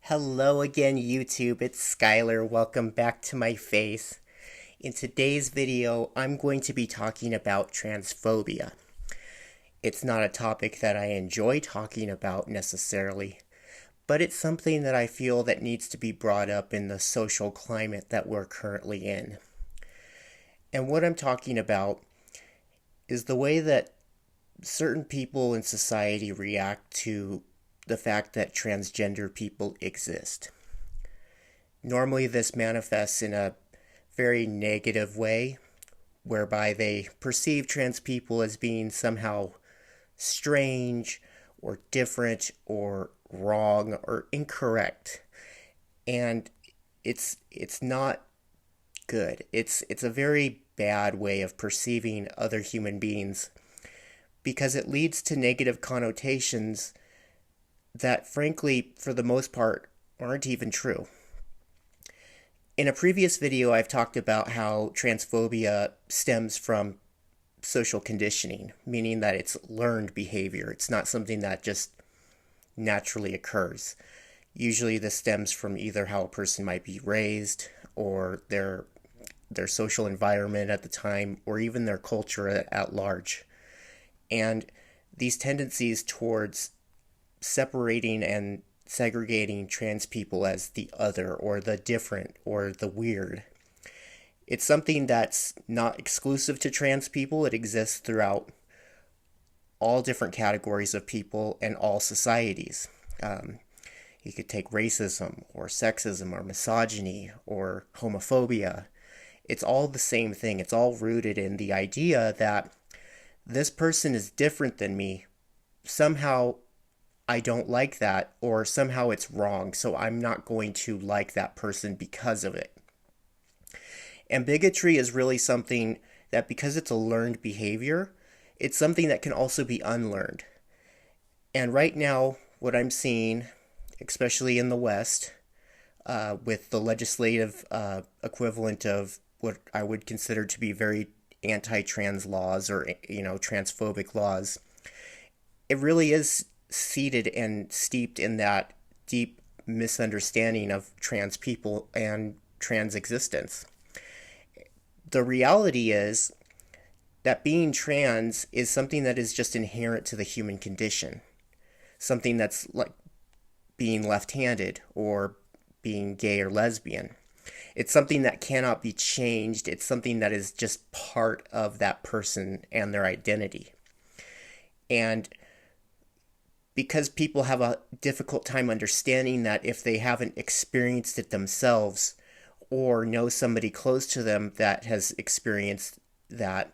Hello again, YouTube. It's Skylar. Welcome back to my face. In today's video, I'm going to be talking about transphobia. It's not a topic that I enjoy talking about necessarily, but it's something that I feel that needs to be brought up in the social climate that we're currently in. And what I'm talking about is the way that certain people in society react to the fact that transgender people exist. Normally, this manifests in a very negative way, whereby they perceive trans people as being somehow strange or different or wrong or incorrect. And it's not good. It's a very bad way of perceiving other human beings because it leads to negative connotations that, frankly, for the most part, aren't even true. In a previous video, I've talked about how transphobia stems from social conditioning, meaning that it's learned behavior. It's not something that just naturally occurs. Usually this stems from either how a person might be raised or their social environment at the time, or even their culture at large. And these tendencies towards separating and segregating trans people as the other or the different or the weird. It's something that's not exclusive to trans people. It exists throughout all different categories of people and all societies. You could take racism or sexism or misogyny or homophobia. It's all the same thing. It's all rooted in the idea that this person is different than me. Somehow I don't like that, or somehow it's wrong, so I'm not going to like that person because of it. And bigotry is really something that, because it's a learned behavior, it's something that can also be unlearned. And right now, what I'm seeing, especially in the West, with the legislative equivalent of what I would consider to be very anti-trans laws or, transphobic laws, it really is seated and steeped in that deep misunderstanding of trans people and trans existence. The reality is that being trans is something that is just inherent to the human condition. Something that's like being left-handed or being gay or lesbian. It's something that cannot be changed. It's something that is just part of that person and their identity. And because people have a difficult time understanding that if they haven't experienced it themselves or know somebody close to them that has experienced that,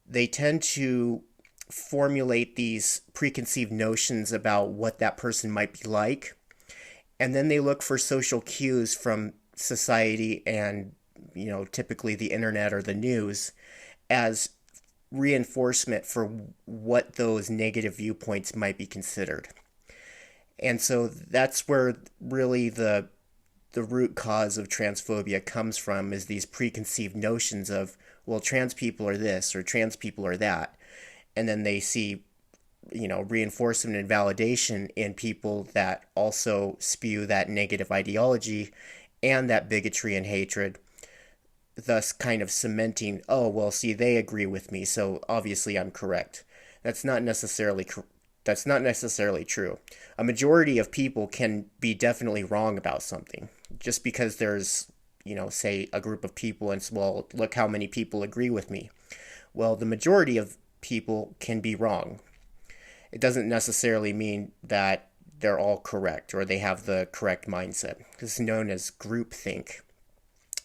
they tend to formulate these preconceived notions about what that person might be like. And then they look for social cues from society and, typically the internet or the news as reinforcement for what those negative viewpoints might be considered. And so that's where really the root cause of transphobia comes from, is these preconceived notions of, well, trans people are this or trans people are that. And then they see, reinforcement and validation in people that also spew that negative ideology and that bigotry and hatred, thus kind of cementing, oh, well, see, they agree with me, so obviously I'm correct. That's not necessarily true. A majority of people can be definitely wrong about something. Just because there's, say a group of people and, well, look how many people agree with me. Well, the majority of people can be wrong. It doesn't necessarily mean that they're all correct or they have the correct mindset. This is known as groupthink.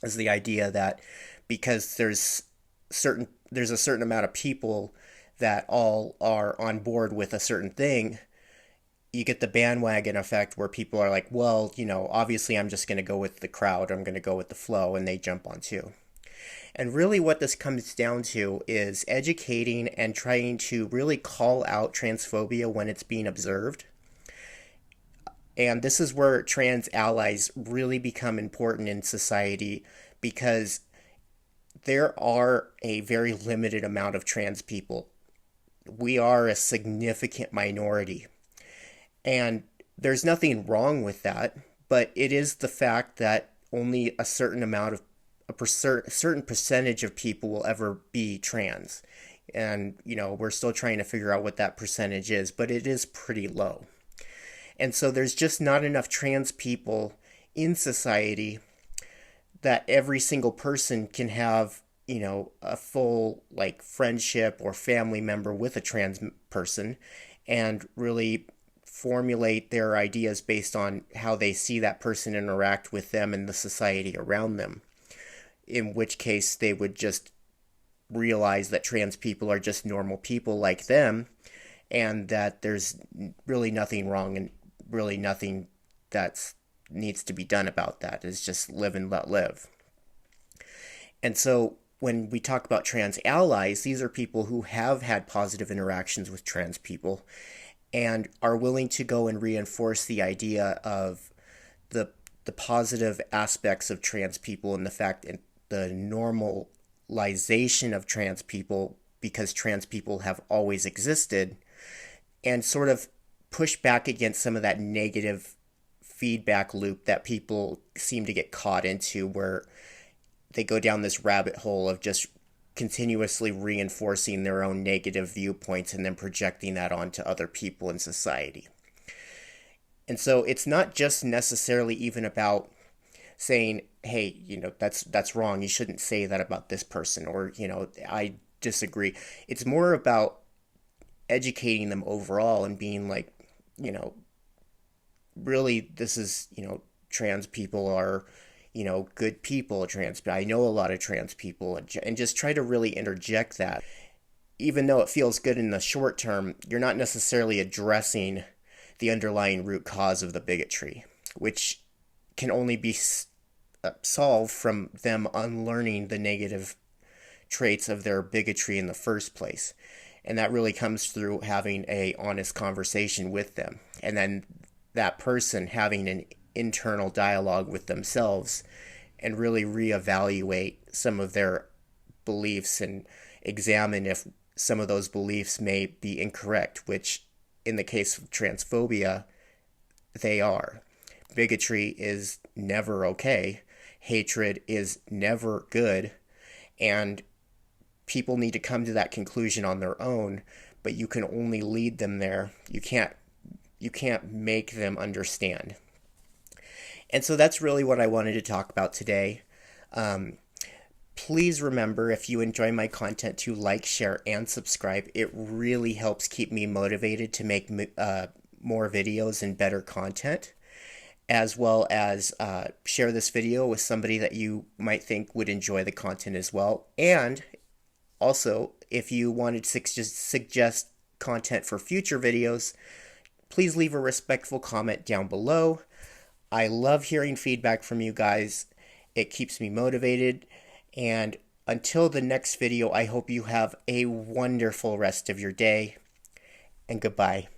Is the idea that because there's a certain amount of people that all are on board with a certain thing, you get the bandwagon effect where people are like, well, obviously I'm just going to go with the crowd, I'm going to go with the flow, and they jump on too. And really what this comes down to is educating and trying to really call out transphobia when it's being observed. And this is where trans allies really become important in society, because there are a very limited amount of trans people. We are a significant minority. And there's nothing wrong with that, but it is the fact that only a certain amount of certain percentage of people will ever be trans. And, we're still trying to figure out what that percentage is, but it is pretty low. And so there's just not enough trans people in society that every single person can have, a full friendship or family member with a trans person and really formulate their ideas based on how they see that person interact with them and the society around them. In which case they would just realize that trans people are just normal people like them, and that there's really nothing wrong and really nothing that needs to be done about that. It's just live and let live. And so when we talk about trans allies, these are people who have had positive interactions with trans people and are willing to go and reinforce the idea of the positive aspects of trans people and the fact and the normalization of trans people, because trans people have always existed, and sort of push back against some of that negative feedback loop that people seem to get caught into, where they go down this rabbit hole of just continuously reinforcing their own negative viewpoints and then projecting that onto other people in society. And so it's not just necessarily even about saying, hey, that's wrong, you shouldn't say that about this person, or, I disagree. It's more about educating them overall and being like, really, this is, trans people are, good people. I know a lot of trans people, and just try to really interject that. Even though it feels good in the short term, you're not necessarily addressing the underlying root cause of the bigotry, which can only be solved from them unlearning the negative traits of their bigotry in the first place. And that really comes through having a honest conversation with them, and then that person having an internal dialogue with themselves and really reevaluate some of their beliefs and examine if some of those beliefs may be incorrect, which in the case of transphobia, they are. Bigotry is never okay. Hatred is never good. And people need to come to that conclusion on their own, but you can only lead them there. You can't make them understand. And so that's really what I wanted to talk about today. Please remember, if you enjoy my content, to like, share, and subscribe. It really helps keep me motivated to make more videos and better content, as well as share this video with somebody that you might think would enjoy the content as well. And also, if you wanted to suggest content for future videos, please leave a respectful comment down below. I love hearing feedback from you guys. It keeps me motivated. And until the next video, I hope you have a wonderful rest of your day. And goodbye.